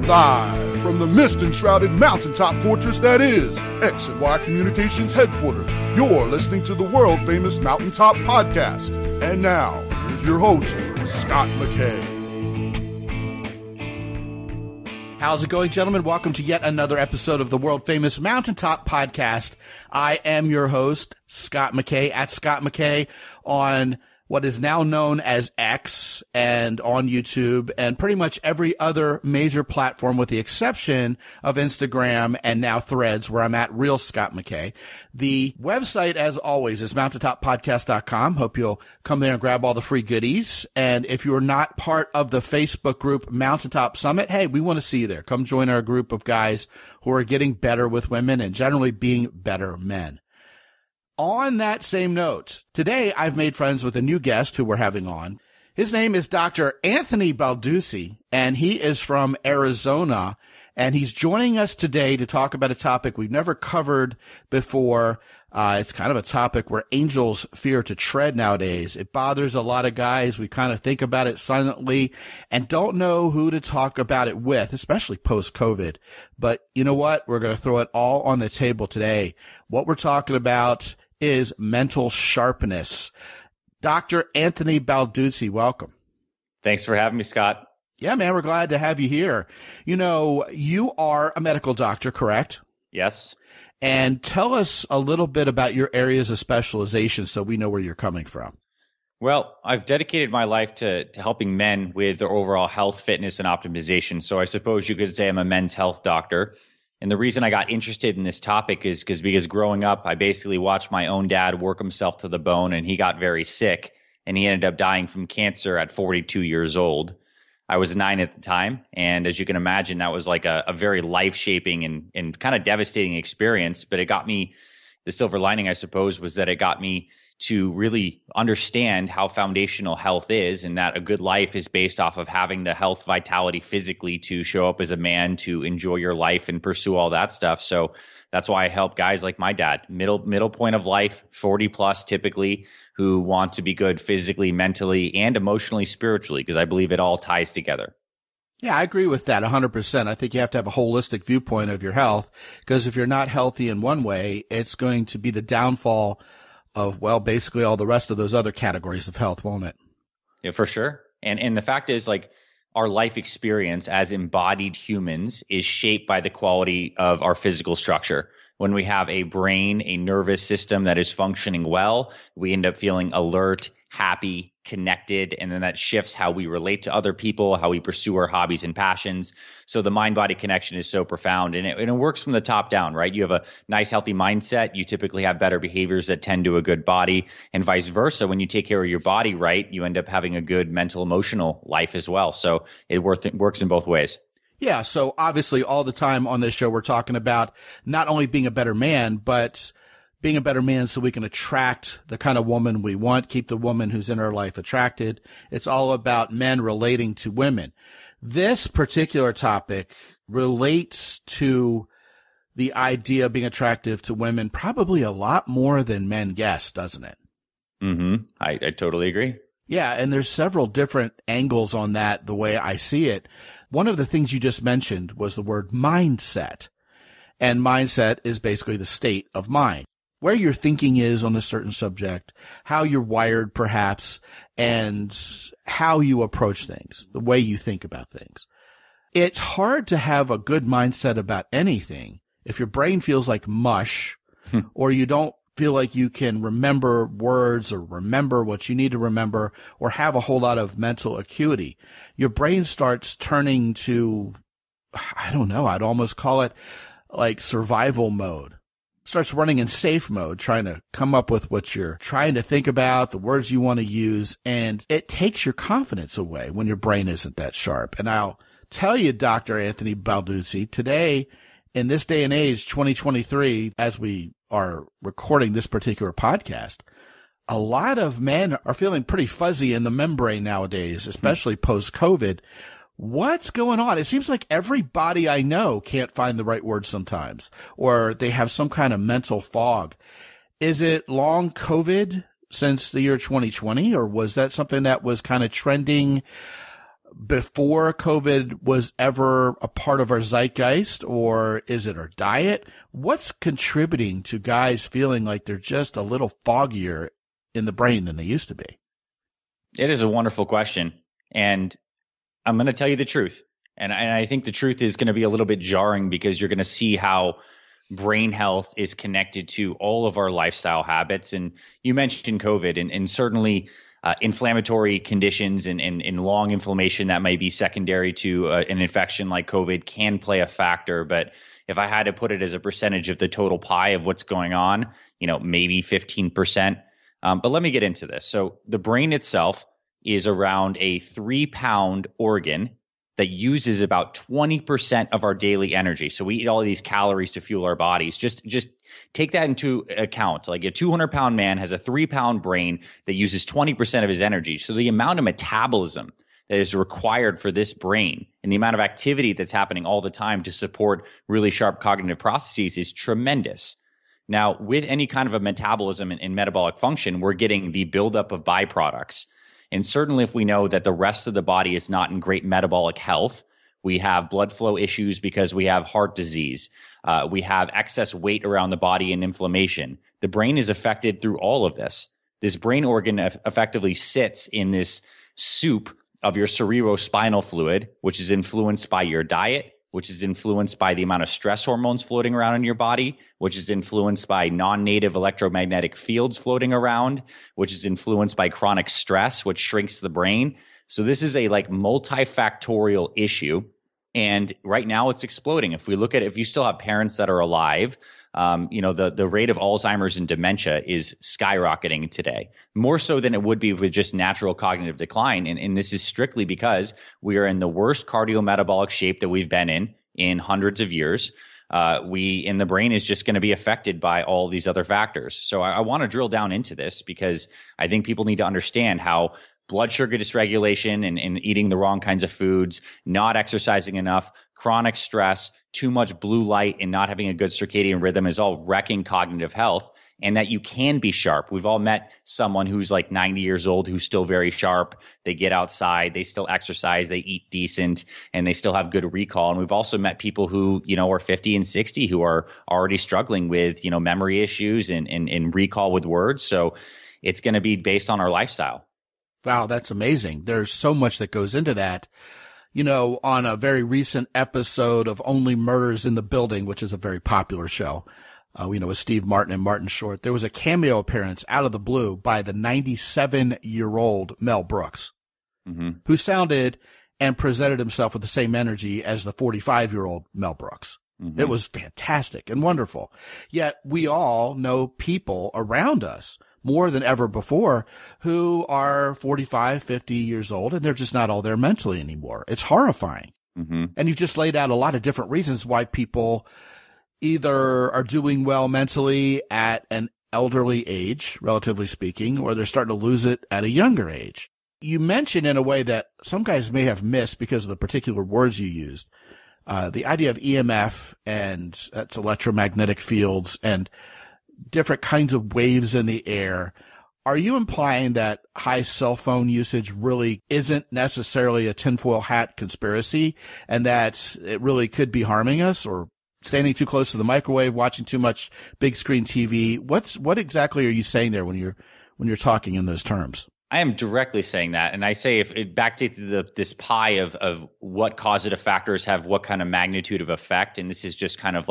Live from the mist-enshrouded mountaintop fortress that is X and Y Communications headquarters, you're listening to the world-famous Mountaintop Podcast. And now, here's your host, Scot McKay. How's it going, gentlemen? Welcome to yet another episode of the world-famous Mountaintop Podcast. I am your host, Scot McKay, at Scot McKay on what is now known as X and on YouTube and pretty much every other major platform with the exception of Instagram and now Threads, where I'm at Real Scot McKay. The website, as always, is mountaintoppodcast.com. Hope you'll come there and grab all the free goodies. And if you're not part of the Facebook group Mountaintop Summit, hey, we want to see you there. Come join our group of guys who are getting better with women and generally being better men. On that same note, today I've made friends with a new guest who we're having on. His name is Dr. Anthony Balduzzi, and he is from Arizona, and he's joining us today to talk about a topic we've never covered before. It's kind of a topic where angels fear to tread nowadays. It bothers a lot of guys. We kind of think about it silently and don't know who to talk about it with, especially post-COVID. But you know what? We're going to throw it all on the table today. What we're talking about is mental sharpness. Dr. Anthony Balduzzi, welcome. Thanks for having me, Scott. Yeah, man, we're glad to have you here. You know, you are a medical doctor, correct? Yes. And tell us a little bit about your areas of specialization so we know where you're coming from. Well, I've dedicated my life to helping men with their overall health, fitness, and optimization. So I suppose you could say I'm a men's health doctor. And the reason I got interested in this topic is because growing up, I basically watched my own dad work himself to the bone, and he got very sick, and he ended up dying from cancer at 42 years old. I was 9 at the time, and as you can imagine, that was like a very life-shaping and kind of devastating experience. But it got me, the silver lining, I suppose, was that it got me to really understand how foundational health is, and that a good life is based off of having the health, vitality physically to show up as a man, to enjoy your life and pursue all that stuff. So that's why I help guys like my dad, middle point of life, 40 plus typically, who want to be good physically, mentally, and emotionally, spiritually, because I believe it all ties together. Yeah, I agree with that 100%. I think you have to have a holistic viewpoint of your health, because if you're not healthy in one way, it's going to be the downfall of, well, basically all the rest of those other categories of health, won't it? Yeah, for sure. And the fact is, like, our life experience as embodied humans is shaped by the quality of our physical structure. When we have a brain, a nervous system that is functioning well, we end up feeling alert, happy, connected, and then that shifts how we relate to other people, how we pursue our hobbies and passions. So the mind-body connection is so profound, and it works from the top down, right? You have a nice, healthy mindset, you typically have better behaviors that tend to a good body, and vice versa. When you take care of your body right, you end up having a good mental, emotional life as well. So it works in both ways. Yeah, so obviously all the time on this show we're talking about not only being a better man, but being a better man so we can attract the kind of woman we want, keep the woman who's in our life attracted. It's all about men relating to women. This particular topic relates to the idea of being attractive to women probably a lot more than men guess, doesn't it? Mm-hmm. I totally agree. Yeah, and there's several different angles on that, the way I see it. One of the things you just mentioned was the word mindset. And mindset is basically the state of mind, where your thinking is on a certain subject, how you're wired perhaps, and how you approach things, the way you think about things. It's hard to have a good mindset about anything if your brain feels like mush or you don't feel like you can remember words or remember what you need to remember or have a whole lot of mental acuity. Your brain starts turning to, I don't know, I'd almost call it like survival mode. Starts running in safe mode, trying to come up with what you're trying to think about, the words you want to use, and it takes your confidence away when your brain isn't that sharp. And I'll tell you, Dr. Anthony Balduzzi, today, in this day and age, 2023, as we are recording this particular podcast, a lot of men are feeling pretty fuzzy in the membrane nowadays, especially post-COVID. What's going on? It seems like everybody I know can't find the right words sometimes, or they have some kind of mental fog. Is it long COVID since the year 2020, or was that something that was kind of trending before COVID was ever a part of our zeitgeist, or is it our diet? What's contributing to guys feeling like they're just a little foggier in the brain than they used to be? It is a wonderful question. And I'm going to tell you the truth. And I think the truth is going to be a little bit jarring because you're going to see how brain health is connected to all of our lifestyle habits. And you mentioned COVID, and certainly inflammatory conditions and long inflammation that may be secondary to an infection like COVID can play a factor. But if I had to put it as a percentage of the total pie of what's going on, maybe 15%. But let me get into this. So the brain itself is around a 3-pound organ that uses about 20% of our daily energy. So we eat all of these calories to fuel our bodies. Just take that into account. Like a 200-pound man has a 3-pound brain that uses 20% of his energy. So the amount of metabolism that is required for this brain and the amount of activity that's happening all the time to support really sharp cognitive processes is tremendous. Now, with any kind of a metabolism and metabolic function, we're getting the buildup of byproducts. And certainly if we know that the rest of the body is not in great metabolic health, we have blood flow issues because we have heart disease. We have excess weight around the body and inflammation. The brain is affected through all of this. This brain organ effectively sits in this soup of your cerebrospinal fluid, which is influenced by your diet, which is influenced by the amount of stress hormones floating around in your body, which is influenced by non-native electromagnetic fields floating around, which is influenced by chronic stress, which shrinks the brain. So this is a multifactorial issue. And right now it's exploding. If you still have parents that are alive, the rate of Alzheimer's and dementia is skyrocketing today, more so than it would be with just natural cognitive decline. And this is strictly because we are in the worst cardiometabolic shape that we've been in hundreds of years. The brain is just going to be affected by all these other factors. So I want to drill down into this because I think people need to understand how blood sugar dysregulation and eating the wrong kinds of foods, not exercising enough, chronic stress, too much blue light, and not having a good circadian rhythm is all wrecking cognitive health, and that you can be sharp. We've all met someone who's 90 years old who's still very sharp. They get outside, they still exercise, they eat decent, and they still have good recall. And we've also met people who, are 50 and 60 who are already struggling with, memory issues and recall with words. So it's going to be based on our lifestyle. Wow, that's amazing. There's so much that goes into that. On a very recent episode of Only Murders in the Building, which is a very popular show, with Steve Martin and Martin Short, there was a cameo appearance out of the blue by the 97-year-old Mel Brooks, who sounded and presented himself with the same energy as the 45-year-old Mel Brooks. It was fantastic and wonderful. Yet we all know people around us more than ever before who are 45, 50 years old, and they're just not all there mentally anymore. It's horrifying. And you've just laid out a lot of different reasons why people either are doing well mentally at an elderly age, relatively speaking, or they're starting to lose it at a younger age. You mentioned in a way that some guys may have missed because of the particular words you used, the idea of EMF, and that's electromagnetic fields and different kinds of waves in the air. Are you implying that high cell phone usage really isn't necessarily a tinfoil hat conspiracy, and that it really could be harming us, or standing too close to the microwave, watching too much big screen TV? What exactly are you saying there when you're talking in those terms? I am directly saying that. And I say back to this pie of what causative factors have what kind of magnitude of effect. And this is just kind of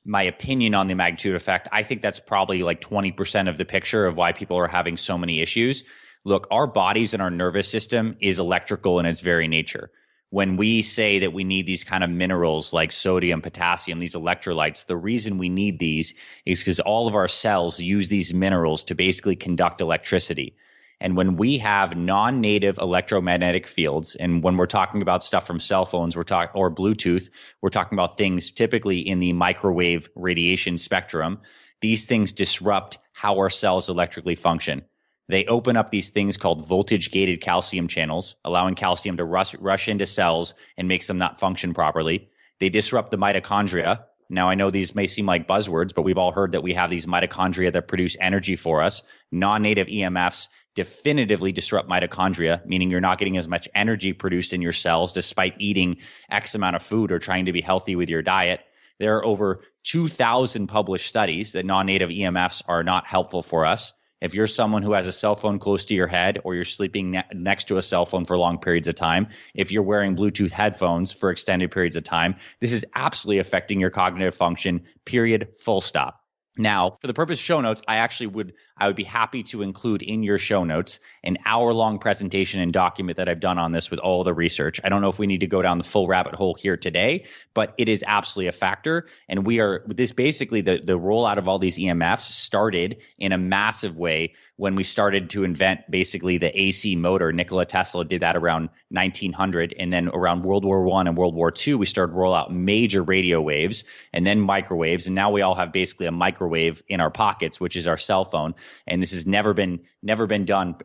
my opinion on the magnitude effect. I think that's probably 20% of the picture of why people are having so many issues. Look, our bodies and our nervous system is electrical in its very nature. When we say that we need these kind of minerals like sodium, potassium, these electrolytes, the reason we need these is because all of our cells use these minerals to basically conduct electricity. And when we have non-native electromagnetic fields, and when we're talking about stuff from cell phones, or Bluetooth, we're talking about things typically in the microwave radiation spectrum. These things disrupt how our cells electrically function. They open up these things called voltage-gated calcium channels, allowing calcium to rush into cells and makes them not function properly. They disrupt the mitochondria. Now, I know these may seem like buzzwords, but we've all heard that we have these mitochondria that produce energy for us. Non-native EMFs definitively disrupt mitochondria, meaning you're not getting as much energy produced in your cells despite eating X amount of food or trying to be healthy with your diet. There are over 2,000 published studies that non-native EMFs are not helpful for us. If you're someone who has a cell phone close to your head, or you're sleeping next to a cell phone for long periods of time, if you're wearing Bluetooth headphones for extended periods of time, this is absolutely affecting your cognitive function, period, full stop. Now, for the purpose of show notes, I would be happy to include in your show notes an hour-long presentation and document that I've done on this with all the research. I don't know if we need to go down the full rabbit hole here today, but it is absolutely a factor. And basically the rollout of all these EMFs started in a massive way when we started to invent basically the AC motor. Nikola Tesla did that around 1900. And then around World War I and World War II, we started to roll out major radio waves and then microwaves. And now we all have basically a microwave in our pockets, which is our cell phone. And this has never been done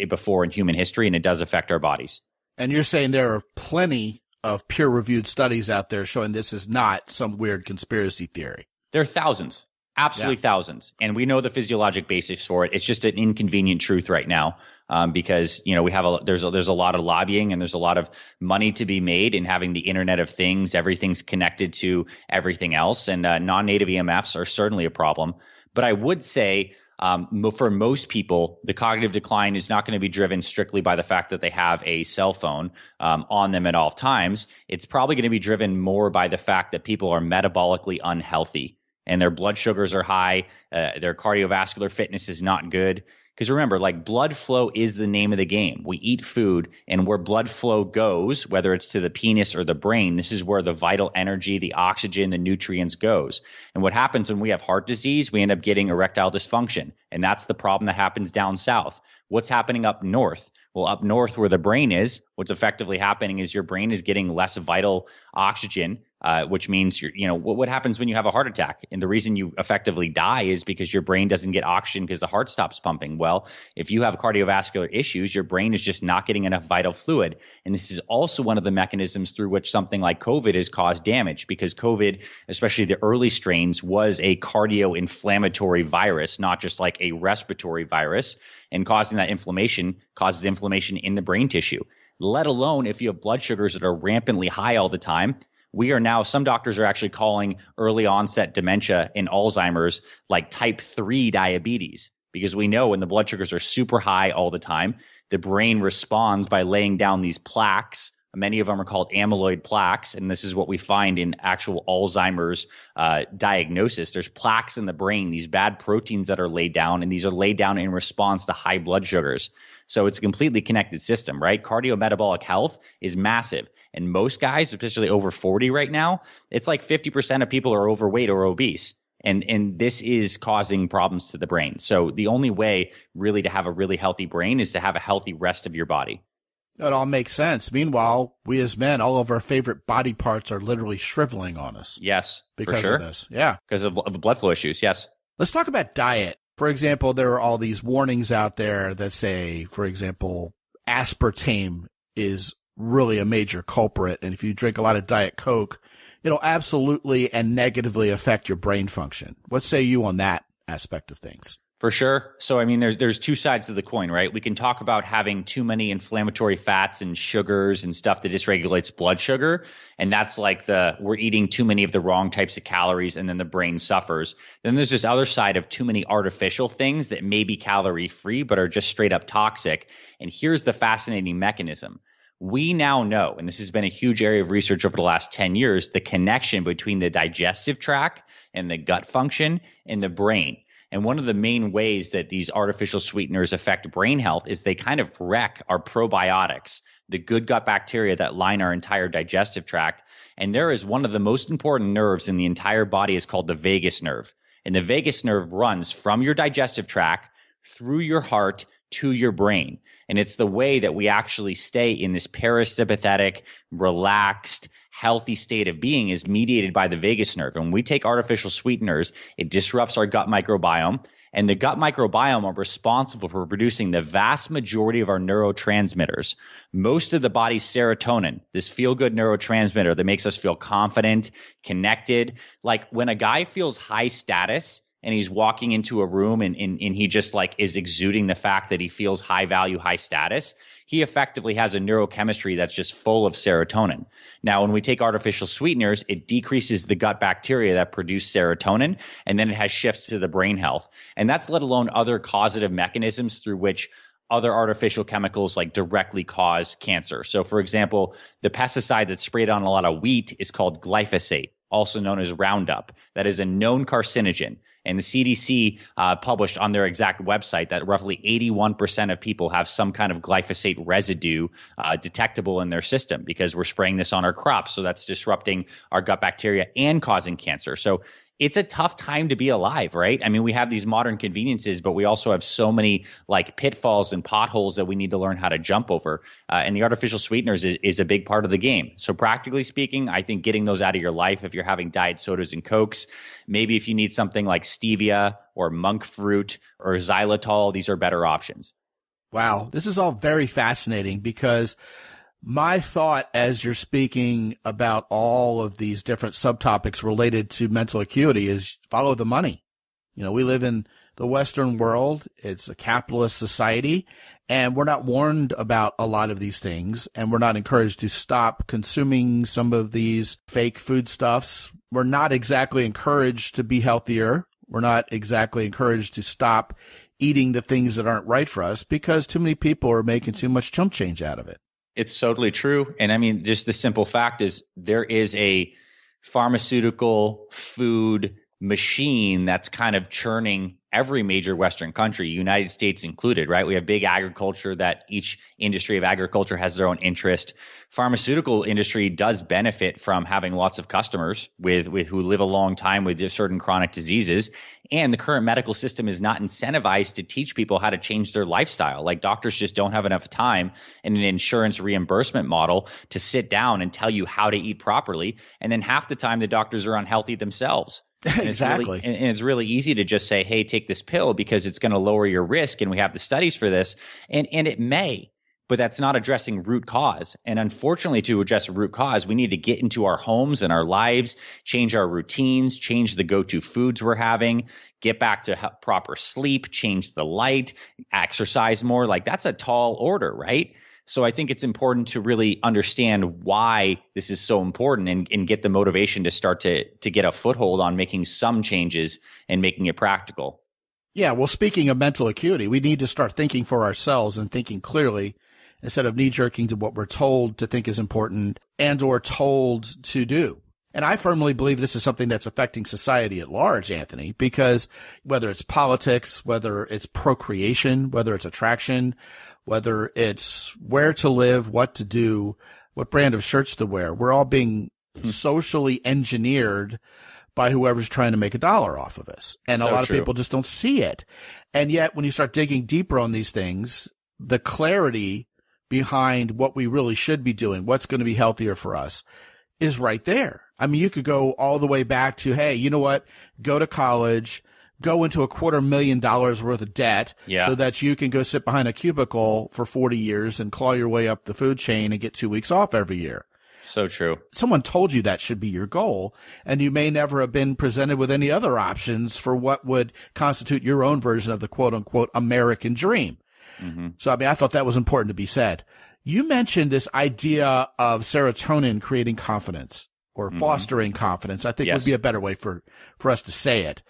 before in human history, and it does affect our bodies. And you're saying there are plenty of peer-reviewed studies out there showing this is not some weird conspiracy theory. There are thousands, absolutely thousands. And we know the physiologic basis for it. It's just an inconvenient truth right now, because there's a lot of lobbying and there's a lot of money to be made in having the Internet of Things. Everything's connected to everything else, and non-native EMFs are certainly a problem. But I would say for most people, the cognitive decline is not going to be driven strictly by the fact that they have a cell phone on them at all times. It's probably going to be driven more by the fact that people are metabolically unhealthy and their blood sugars are high, their cardiovascular fitness is not good. Because remember, like, blood flow is the name of the game. We eat food, and where blood flow goes, whether it's to the penis or the brain, this is where the vital energy, the oxygen, the nutrients goes. And what happens when we have heart disease, we end up getting erectile dysfunction. And that's the problem that happens down south. What's happening up north? Well, up north where the brain is, what's effectively happening is your brain is getting less vital oxygen, which means what happens when you have a heart attack? And the reason you effectively die is because your brain doesn't get oxygen because the heart stops pumping. Well, if you have cardiovascular issues, your brain is just not getting enough vital fluid. And this is also one of the mechanisms through which something like COVID has caused damage, because COVID, especially the early strains, was a cardio-inflammatory virus, not just like a respiratory virus. And causing that inflammation causes inflammation in the brain tissue, let alone if you have blood sugars that are rampantly high all the time. We are now, some doctors are actually calling early onset dementia and Alzheimer's like type 3 diabetes, because we know when the blood sugars are super high all the time, the brain responds by laying down these plaques. Many of them are called amyloid plaques, and this is what we find in actual Alzheimer's diagnosis. There's plaques in the brain, these bad proteins that are laid down, and these are laid down in response to high blood sugars. So it's a completely connected system, right? Cardiometabolic health is massive. And most guys, especially over 40 right now, it's like 50% of people are overweight or obese. And this is causing problems to the brain. So the only way really to have a really healthy brain is to have a healthy rest of your body. It all makes sense. Meanwhile, we as men, all of our favorite body parts are literally shriveling on us. Yes, because for sure. of this. Yeah. Because of blood flow issues. Yes. Let's talk about diet. For example, there are all these warnings out there that say, for example, aspartame is really a major culprit. And if you drink a lot of Diet Coke, it'll absolutely and negatively affect your brain function. What say you on that aspect of things? For sure. So, I mean, there's two sides of the coin, right? We can talk about having too many inflammatory fats and sugars and stuff that dysregulates blood sugar. And that's like we're eating too many of the wrong types of calories and then the brain suffers. Then there's this other side of too many artificial things that may be calorie free, but are just straight up toxic. And here's the fascinating mechanism. We now know, and this has been a huge area of research over the last 10 years, the connection between the digestive tract and the gut function and the brain. And one of the main ways that these artificial sweeteners affect brain health is they kind of wreck our probiotics, the good gut bacteria that line our entire digestive tract. And there is one of the most important nerves in the entire body is called the vagus nerve. And the vagus nerve runs from your digestive tract through your heart to your brain. And it's the way that we actually stay in this parasympathetic, relaxed, healthy state of being is mediated by the vagus nerve. And when we take artificial sweeteners, it disrupts our gut microbiome. And the gut microbiome are responsible for producing the vast majority of our neurotransmitters. Most of the body's serotonin, this feel-good neurotransmitter that makes us feel confident, connected. Like when a guy feels high status, and he's walking into a room and he just like is exuding the fact that he feels high value, high status, he effectively has a neurochemistry that's just full of serotonin. Now, when we take artificial sweeteners, it decreases the gut bacteria that produce serotonin, and then it has shifts to the brain health. And that's let alone other causative mechanisms through which other artificial chemicals like directly cause cancer. So, for example, the pesticide that's sprayed on a lot of wheat is called glyphosate, also known as Roundup. That is a known carcinogen. And the CDC published on their exact website that roughly 81% of people have some kind of glyphosate residue detectable in their system because we're spraying this on our crops. So that's disrupting our gut bacteria and causing cancer. So it's a tough time to be alive, right? I mean, we have these modern conveniences, but we also have so many like pitfalls and potholes that we need to learn how to jump over. And the artificial sweeteners is a big part of the game. So practically speaking, I think getting those out of your life if you're having diet sodas and Cokes, maybe if you need something like stevia or monk fruit or xylitol, these are better options. Wow. This is all very fascinating because my thought as you're speaking about all of these different subtopics related to mental acuity is follow the money. You know, we live in the Western world. It's a capitalist society, and we're not warned about a lot of these things, and we're not encouraged to stop consuming some of these fake foodstuffs. We're not exactly encouraged to be healthier. We're not exactly encouraged to stop eating the things that aren't right for us because too many people are making too much chump change out of it. It's totally true. And I mean, just the simple fact is there is a pharmaceutical food machine that's kind of churning every major Western country, United States included, right? We have big agriculture that each industry of agriculture has their own interest. Pharmaceutical industry does benefit from having lots of customers with who live a long time with certain chronic diseases. And the current medical system is not incentivized to teach people how to change their lifestyle. Like doctors just don't have enough time in an insurance reimbursement model to sit down and tell you how to eat properly. And then half the time the doctors are unhealthy themselves. And Exactly. It's really easy to just say, hey, take this pill because it's going to lower your risk. And we have the studies for this. And it may, but that's not addressing root cause. And unfortunately, to address root cause, we need to get into our homes and our lives, change our routines, change the go-to foods we're having, get back to proper sleep, change the light, exercise more. Like that's a tall order, right? So I think it's important to really understand why this is so important and get the motivation to start to get a foothold on making some changes and making it practical. Yeah, well, speaking of mental acuity, we need to start thinking for ourselves and thinking clearly instead of knee-jerking to what we're told to think is important and or told to do. And I firmly believe this is something that's affecting society at large, Anthony, because whether it's politics, whether it's procreation, whether it's attraction, whether it's where to live, what to do, what brand of shirts to wear, we're all being socially engineered by whoever's trying to make a dollar off of us. And a lot of people just don't see it. And yet when you start digging deeper on these things, the clarity behind what we really should be doing, what's going to be healthier for us, is right there. I mean, you could go all the way back to, hey, you know what? Go to college, go into $250,000 worth of debt so that you can go sit behind a cubicle for 40 years and claw your way up the food chain and get 2 weeks off every year. So true. Someone told you that should be your goal, and you may never have been presented with any other options for what would constitute your own version of the quote-unquote American dream. Mm-hmm. So, I mean, I thought that was important to be said. You mentioned this idea of serotonin creating confidence or fostering confidence, I think would be a better way for us to say it,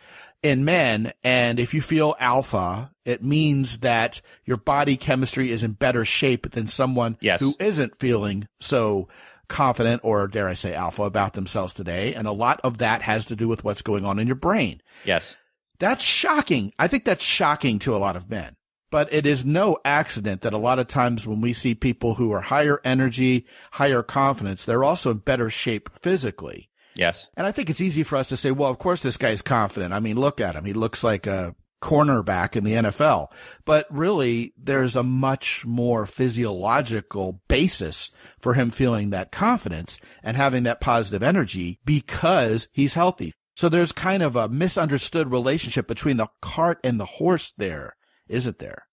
in men. And if you feel alpha, it means that your body chemistry is in better shape than someone who isn't feeling so confident or, dare I say, alpha about themselves today. And a lot of that has to do with what's going on in your brain. Yes. That's shocking. I think that's shocking to a lot of men. But it is no accident that a lot of times when we see people who are higher energy, higher confidence, they're also in better shape physically. Yes. And I think it's easy for us to say, well, of course this guy's confident. I mean, look at him. He looks like a cornerback in the NFL. But really, there's a much more physiological basis for him feeling that confidence and having that positive energy because he's healthy. So there's kind of a misunderstood relationship between the cart and the horse there. Isn't there?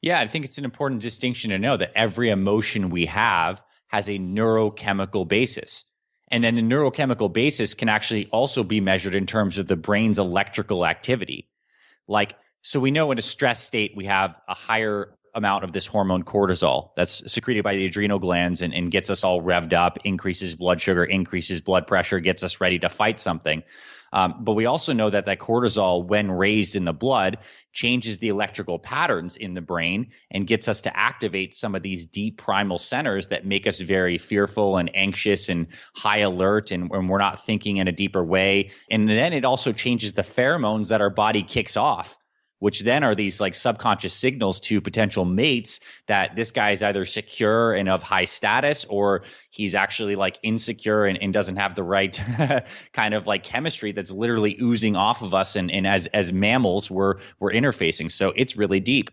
Yeah, I think it's an important distinction to know that every emotion we have has a neurochemical basis. And then the neurochemical basis can actually also be measured in terms of the brain's electrical activity. Like, so we know in a stress state, we have a higher amount of this hormone cortisol that's secreted by the adrenal glands and gets us all revved up, increases blood sugar, increases blood pressure, gets us ready to fight something. But we also know that cortisol, when raised in the blood, changes the electrical patterns in the brain and gets us to activate some of these deep primal centers that make us very fearful and anxious and high alert, and we're not thinking in a deeper way. And then it also changes the pheromones that our body kicks off, which then are these like subconscious signals to potential mates that this guy is either secure and of high status, or he's actually like insecure and doesn't have the right kind of like chemistry that's literally oozing off of us. And as mammals, we're interfacing. So it's really deep.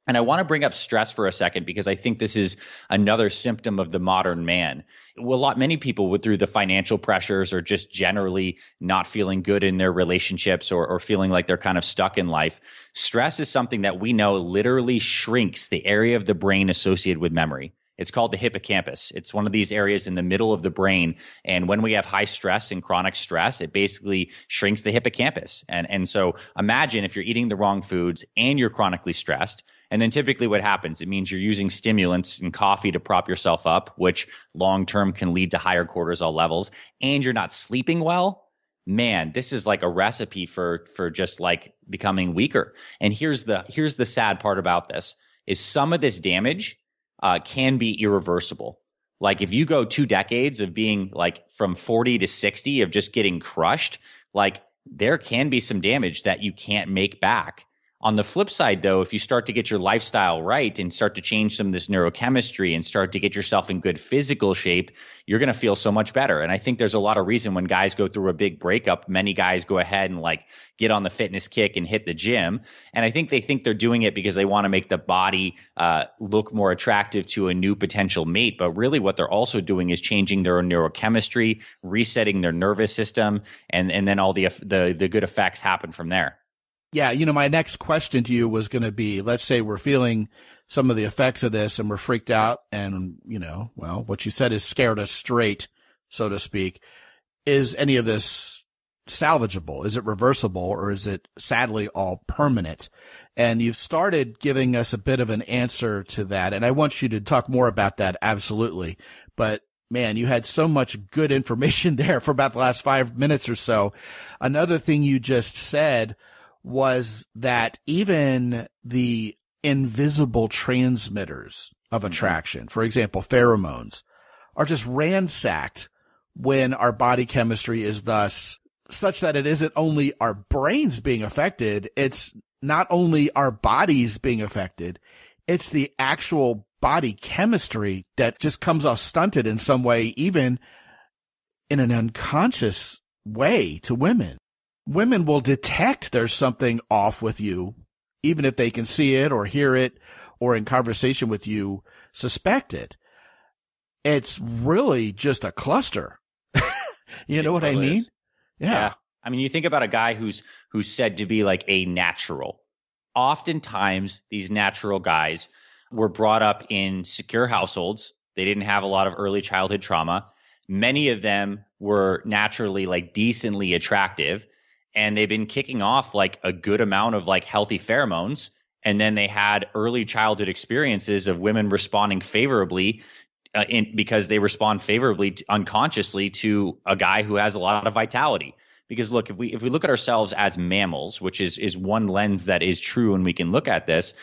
And I want to bring up stress for a second, because I think this is another symptom of the modern man. Well, many people through the financial pressures or just generally not feeling good in their relationships or feeling like they're kind of stuck in life. Stress is something that we know literally shrinks the area of the brain associated with memory. It's called the hippocampus. It's one of these areas in the middle of the brain. And when we have high stress and chronic stress, it basically shrinks the hippocampus. And so imagine if you're eating the wrong foods and you're chronically stressed. And then typically what happens, it means you're using stimulants and coffee to prop yourself up, which long-term can lead to higher cortisol levels, and you're not sleeping well. Man, this is like a recipe for just like becoming weaker. And here's the sad part about this is some of this damage can be irreversible. Like if you go 2 decades of being like from 40 to 60 of just getting crushed, like there can be some damage that you can't make back. On the flip side, though, if you start to get your lifestyle right and start to change some of this neurochemistry and start to get yourself in good physical shape, you're going to feel so much better. And I think there's a lot of reason when guys go through a big breakup, many guys go ahead and like get on the fitness kick and hit the gym. And I think they think they're doing it because they want to make the body look more attractive to a new potential mate. But really what they're also doing is changing their neurochemistry, resetting their nervous system, and then all the good effects happen from there. Yeah, my next question to you was going to be, let's say we're feeling some of the effects of this and we're freaked out and, well, what you said is scared us straight, so to speak. Is any of this salvageable? Is it reversible, or is it sadly all permanent? And you've started giving us a bit of an answer to that, and I want you to talk more about that, absolutely. But man, you had so much good information there for about the last 5 minutes or so. Another thing you just said was that even the invisible transmitters of attraction, for example, pheromones, are just ransacked when our body chemistry is thus such that it isn't only our brains being affected, it's not only our bodies being affected, it's the actual body chemistry that just comes off stunted in some way, even in an unconscious way to women. Women will detect there's something off with you, even if they can see it or hear it or in conversation with you suspect it. It's really just a cluster. You know what I mean? Yeah. I mean, you think about a guy who's said to be like a natural. Oftentimes, these natural guys were brought up in secure households. They didn't have a lot of early childhood trauma. Many of them were naturally like decently attractive. And they've been kicking off like a good amount of like healthy pheromones. And then they had early childhood experiences of women responding favorably because they respond favorably unconsciously to a guy who has a lot of vitality. Because look, if we look at ourselves as mammals, which is one lens that is true, and we can look at this,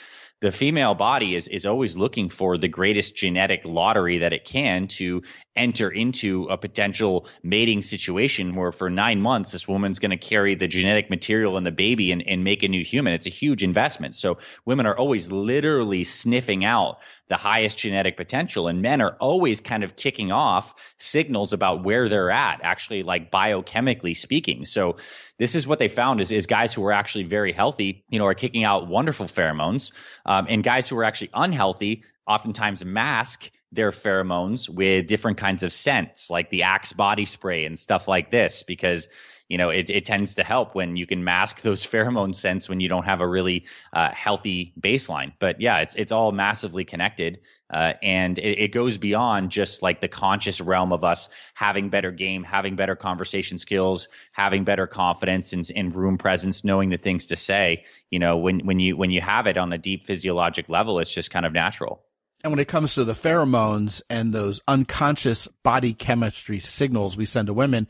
the female body is always looking for the greatest genetic lottery that it can to enter into a potential mating situation where for 9 months, this woman's going to carry the genetic material in the baby and make a new human. It's a huge investment. So women are always literally sniffing out the highest genetic potential, and men are always kind of kicking off signals about where they're at, actually, like biochemically speaking. So this is what they found is guys who are actually very healthy, are kicking out wonderful pheromones, and guys who are actually unhealthy oftentimes mask their pheromones with different kinds of scents, like the Axe body spray and stuff like this, because it tends to help when you can mask those pheromone scents when you don't have a really healthy baseline. But yeah, it's all massively connected, and it goes beyond just like the conscious realm of us having better game, having better conversation skills, having better confidence and room presence, knowing the things to say. When you have it on a deep physiologic level, it's just kind of natural. And when it comes to the pheromones and those unconscious body chemistry signals we send to women,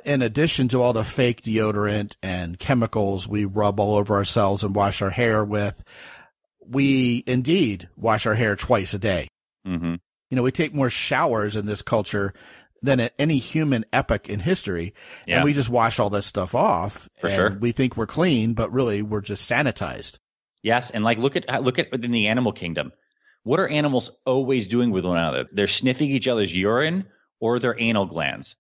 in addition to all the fake deodorant and chemicals we rub all over ourselves and wash our hair with, we indeed wash our hair twice a day. Mm-hmm. We take more showers in this culture than at any human epoch in history. Yeah. And we just wash all that stuff off. For and sure. we think we're clean, but really we're just sanitized. Yes. And like, look at within the animal kingdom. What are animals always doing with one another? They're sniffing each other's urine or their anal glands.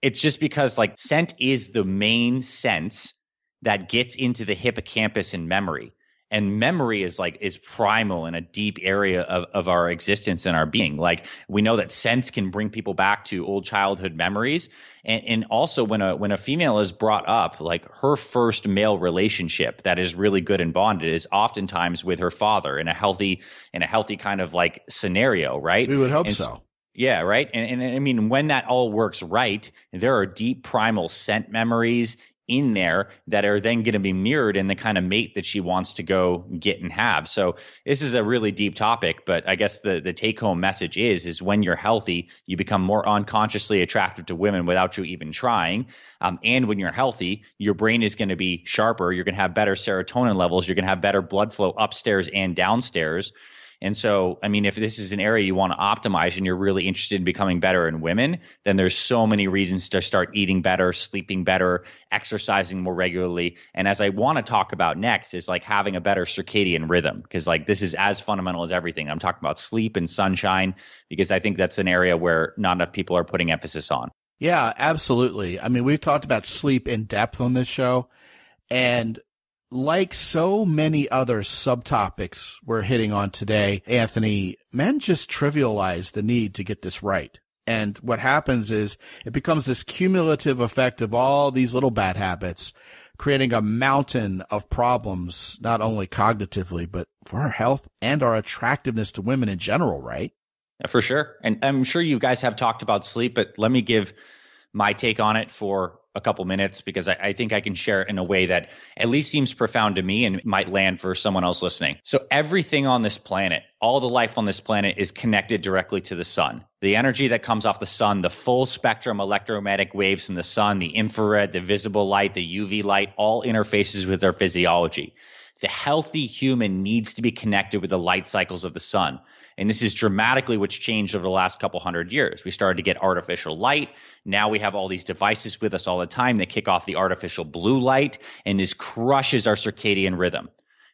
It's just because like scent is the main sense that gets into the hippocampus and memory. And memory is primal in a deep area of our existence and our being. Like, we know that scents can bring people back to old childhood memories. And also when a female is brought up, like her first male relationship that is really good and bonded is oftentimes with her father in a healthy kind of like scenario, right? We would hope so. Yeah, right. And I mean, when that all works right, there are deep primal scent memories in there that are then going to be mirrored in the kind of mate that she wants to go get and have. So this is a really deep topic, but I guess the take home message is when you're healthy, you become more unconsciously attractive to women without you even trying. And when you're healthy, your brain is going to be sharper. You're going to have better serotonin levels. You're going to have better blood flow upstairs and downstairs. And so, I mean, if this is an area you want to optimize and you're really interested in becoming better in women, then there's so many reasons to start eating better, sleeping better, exercising more regularly. And as I want to talk about next is like having a better circadian rhythm, because like this is as fundamental as everything. I'm talking about sleep and sunshine, because I think that's an area where not enough people are putting emphasis on. Yeah, absolutely. I mean, we've talked about sleep in depth on this show, and like so many other subtopics we're hitting on today, Anthony, men just trivialize the need to get this right. And what happens is it becomes this cumulative effect of all these little bad habits, creating a mountain of problems, not only cognitively, but for our health and our attractiveness to women in general, right? Yeah, for sure. And I'm sure you guys have talked about sleep, but let me give my take on it for a couple minutes, because I think I can share it in a way that at least seems profound to me and might land for someone else listening. So everything on this planet, all the life on this planet is connected directly to the sun. The energy that comes off the sun, the full spectrum electromagnetic waves from the sun, the infrared, the visible light, the UV light, all interfaces with our physiology. The healthy human needs to be connected with the light cycles of the sun. And this is dramatically what's changed over the last couple hundred years. We started to get artificial light. Now we have all these devices with us all the time that kick off the artificial blue light, and this crushes our circadian rhythm.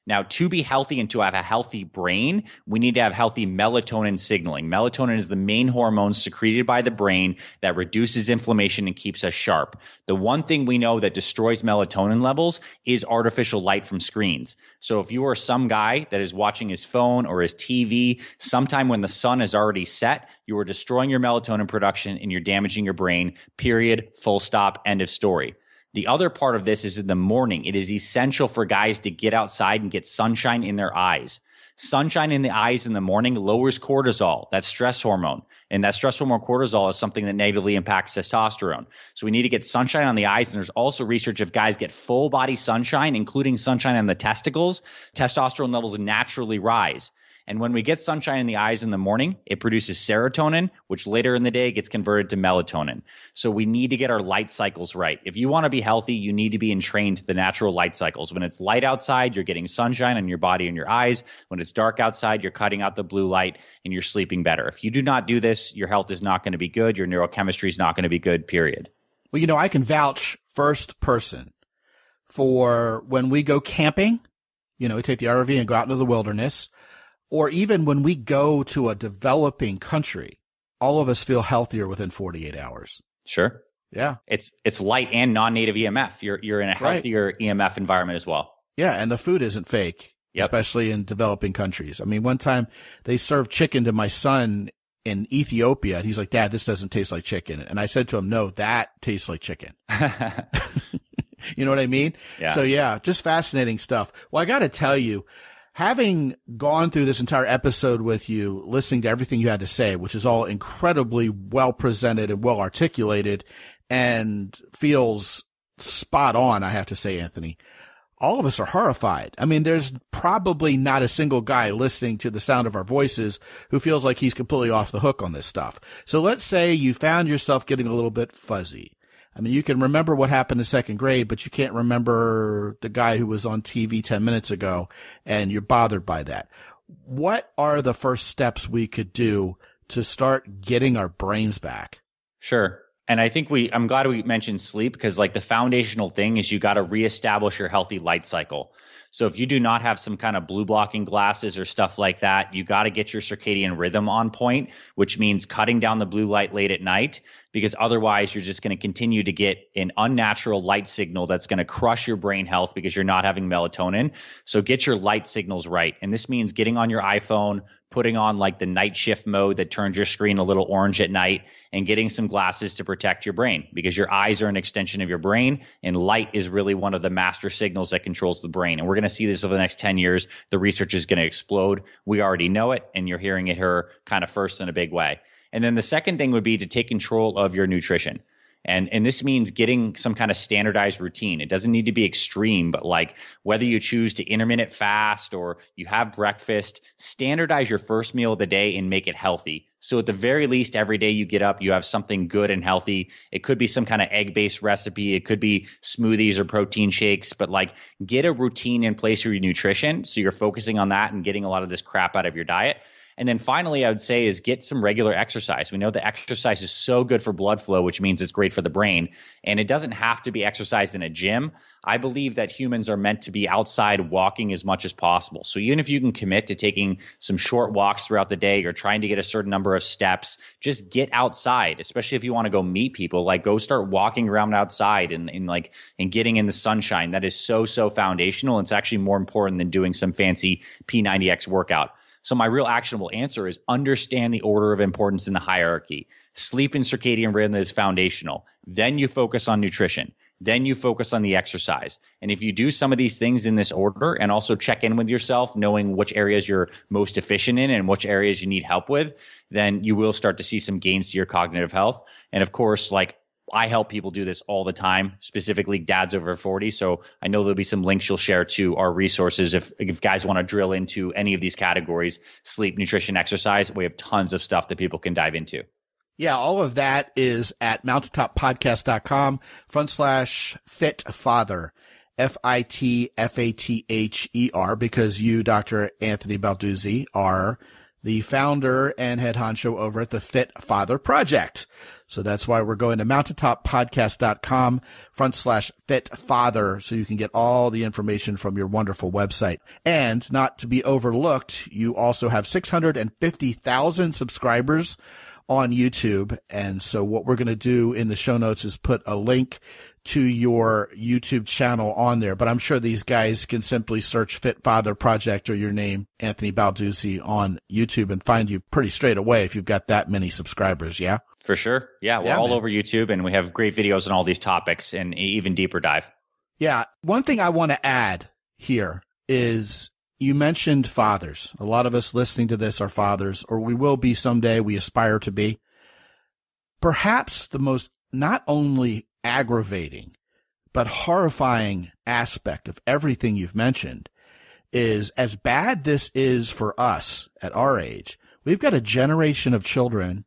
Now, to be healthy and to have a healthy brain, we need to have healthy melatonin signaling. Melatonin is the main hormone secreted by the brain that reduces inflammation and keeps us sharp. The one thing we know that destroys melatonin levels is artificial light from screens. So if you are some guy that is watching his phone or his TV, sometime when the sun is already set, you are destroying your melatonin production and you're damaging your brain, period, full stop, end of story. The other part of this is in the morning. It is essential for guys to get outside and get sunshine in their eyes. Sunshine in the eyes in the morning lowers cortisol, that stress hormone. And that stress hormone cortisol is something that negatively impacts testosterone. So we need to get sunshine on the eyes. And there's also research if guys get full body sunshine, including sunshine on the testicles, testosterone levels naturally rise. And when we get sunshine in the eyes in the morning, it produces serotonin, which later in the day gets converted to melatonin. So we need to get our light cycles right. If you want to be healthy, you need to be entrained to the natural light cycles. When it's light outside, you're getting sunshine on your body and your eyes. When it's dark outside, you're cutting out the blue light and you're sleeping better. If you do not do this, your health is not going to be good. Your neurochemistry is not going to be good, period. Well, I can vouch first person for when we go camping, we take the RV and go out into the wilderness. Or even when we go to a developing country, all of us feel healthier within 48 hours. Sure. Yeah. It's light and non-native EMF. You're in a healthier EMF environment as well. Yeah, and the food isn't fake, especially in developing countries. I mean, one time they served chicken to my son in Ethiopia. And he's like, Dad, this doesn't taste like chicken. And I said to him, no, that tastes like chicken. You know what I mean? Yeah. So yeah, just fascinating stuff. Well, I got to tell you, having gone through this entire episode with you, listening to everything you had to say, which is all incredibly well presented and well articulated and feels spot on, I have to say, Anthony, all of us are horrified. I mean, there's probably not a single guy listening to the sound of our voices who feels like he's completely off the hook on this stuff. So let's say you found yourself getting a little bit fuzzy. I mean, you can remember what happened in second grade, but you can't remember the guy who was on TV 10 minutes ago, and you're bothered by that. What are the first steps we could do to start getting our brains back? Sure. And I think I'm glad we mentioned sleep, because like the foundational thing is you got to reestablish your healthy light cycle. So if you do not have some kind of blue blocking glasses or stuff like that, you got to get your circadian rhythm on point, which means cutting down the blue light late at night, because otherwise you're just going to continue to get an unnatural light signal that's going to crush your brain health because you're not having melatonin. So get your light signals right. And this means getting on your iPhone, putting on like the night shift mode that turns your screen a little orange at night, and getting some glasses to protect your brain, because your eyes are an extension of your brain, and light is really one of the master signals that controls the brain. And we're going to see this over the next 10 years. The research is going to explode. We already know it, and you're hearing it here kind of first in a big way. And then the second thing would be to take control of your nutrition. And this means getting some kind of standardized routine. It doesn't need to be extreme, but like whether you choose to intermittent fast or you have breakfast, standardize your first meal of the day and make it healthy. So at the very least, every day you get up, you have something good and healthy. It could be some kind of egg-based recipe. It could be smoothies or protein shakes, but like get a routine in place for your nutrition. So you're focusing on that and getting a lot of this crap out of your diet. And then finally, I would say is get some regular exercise. We know that exercise is so good for blood flow, which means it's great for the brain. And it doesn't have to be exercise in a gym. I believe that humans are meant to be outside walking as much as possible. So even if you can commit to taking some short walks throughout the day or trying to get a certain number of steps, just get outside, especially if you want to go meet people. Like go start walking around outside and getting in the sunshine. That is so foundational. It's actually more important than doing some fancy P90X workout. So my real actionable answer is understand the order of importance in the hierarchy. Sleep and circadian rhythm is foundational. Then you focus on nutrition. Then you focus on the exercise. And if you do some of these things in this order and also check in with yourself, knowing which areas you're most efficient in and which areas you need help with, then you will start to see some gains to your cognitive health. And of course, like I help people do this all the time, specifically dads over 40. So I know there'll be some links you'll share to our resources. If guys want to drill into any of these categories, sleep, nutrition, exercise, we have tons of stuff that people can dive into. Yeah, all of that is at mountaintoppodcast.com/fitfather, FITFATHER, because you, Dr. Anthony Balduzzi, are the founder and head honcho over at the Fit Father Project. So that's why we're going to mountaintoppodcast.com/fitfather so you can get all the information from your wonderful website. And not to be overlooked, you also have 650,000 subscribers on YouTube. And so what we're going to do in the show notes is put a link to your YouTube channel on there. But I'm sure these guys can simply search Fit Father Project or your name, Anthony Balduzzi, on YouTube and find you pretty straight away if you've got that many subscribers. Yeah. For sure. Yeah, we're all over YouTube, and we have great videos on all these topics and even deeper dive. Yeah. One thing I want to add here is you mentioned fathers. A lot of us listening to this are fathers, or we will be someday. We aspire to be. Perhaps the most not only aggravating, but horrifying aspect of everything you've mentioned is, as bad this is for us at our age, we've got a generation of children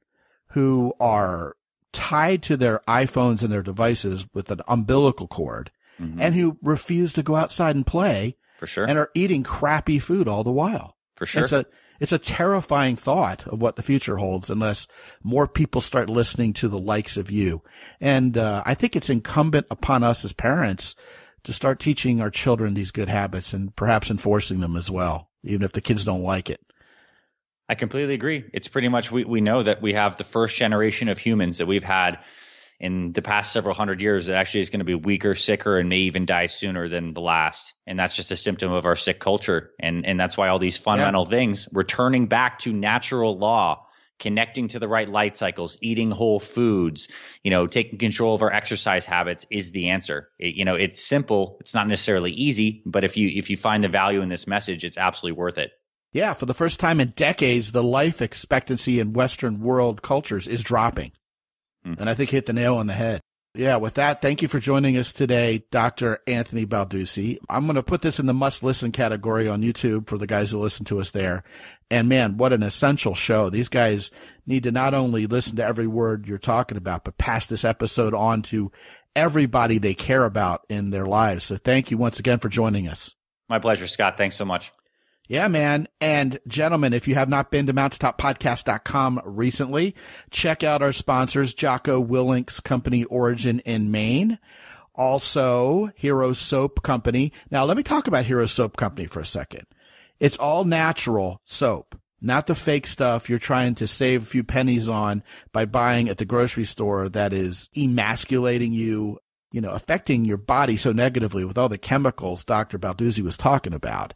who are tied to their iPhones and their devices with an umbilical cord, and who refuse to go outside and play, for sure, and are eating crappy food all the while. For sure. It's a terrifying thought of what the future holds unless more people start listening to the likes of you. And I think it's incumbent upon us as parents to start teaching our children these good habits and perhaps enforcing them as well, even if the kids don't like it. I completely agree. It's pretty much, we know that we have the first generation of humans that we've had in the past several hundred years that actually is going to be weaker, sicker, and may even die sooner than the last. And that's just a symptom of our sick culture. And that's why all these fundamental things, returning back to natural law, connecting to the right light cycles, eating whole foods, taking control of our exercise habits is the answer. It's simple. It's not necessarily easy, but if you find the value in this message, it's absolutely worth it. Yeah, for the first time in decades, the life expectancy in Western world cultures is dropping. And I think hit the nail on the head. Yeah, with that, thank you for joining us today, Dr. Anthony Balduzzi. I'm going to put this in the must-listen category on YouTube for the guys who listen to us there. And man, what an essential show. These guys need to not only listen to every word you're talking about, but pass this episode on to everybody they care about in their lives. So thank you once again for joining us. My pleasure, Scott. Thanks so much. Yeah, man. And gentlemen, if you have not been to mountaintoppodcast.com recently, check out our sponsors, Jocko Willink's company, Origin in Maine. Also, Hero Soap Company. Now, let me talk about Hero Soap Company for a second. It's all natural soap, not the fake stuff you're trying to save a few pennies on by buying at the grocery store that is emasculating you, affecting your body so negatively with all the chemicals Dr. Balduzzi was talking about.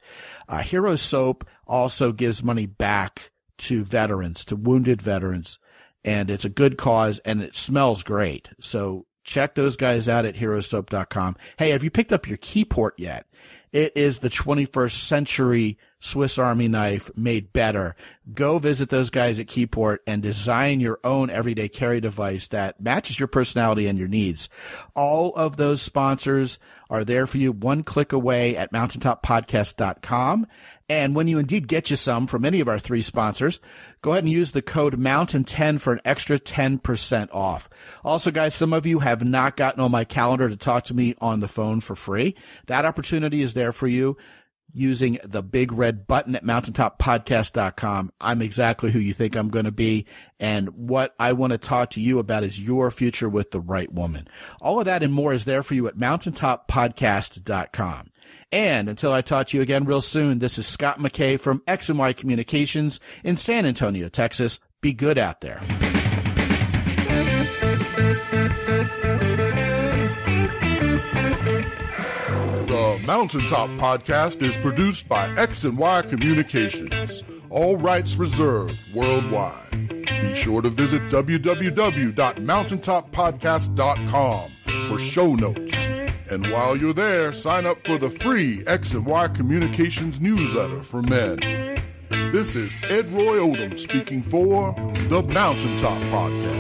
Hero Soap also gives money back to veterans, to wounded veterans, and it's a good cause, and it smells great. So check those guys out at herosoap.com. Hey, have you picked up your Keyport yet? It is the 21st century Swiss Army knife made better. Go visit those guys at Keyport and design your own everyday carry device that matches your personality and your needs. All of those sponsors are there for you, one click away at mountaintoppodcast.com. And when you indeed get you some from any of our three sponsors, go ahead and use the code MOUNTAIN10 for an extra 10% off. Also, guys, some of you have not gotten on my calendar to talk to me on the phone for free. That opportunity is there for you using the big red button at mountaintoppodcast.com. I'm exactly who you think I'm going to be. And what I want to talk to you about is your future with the right woman. All of that and more is there for you at mountaintoppodcast.com. And until I talk to you again real soon, this is Scott McKay from X&Y Communications in San Antonio, Texas. Be good out there. The Mountaintop Podcast is produced by X&Y Communications. All rights reserved worldwide. Be sure to visit www.mountaintoppodcast.com for show notes. And while you're there, sign up for the free X&Y Communications newsletter for men. This is Ed Roy Odom speaking for the Mountaintop Podcast.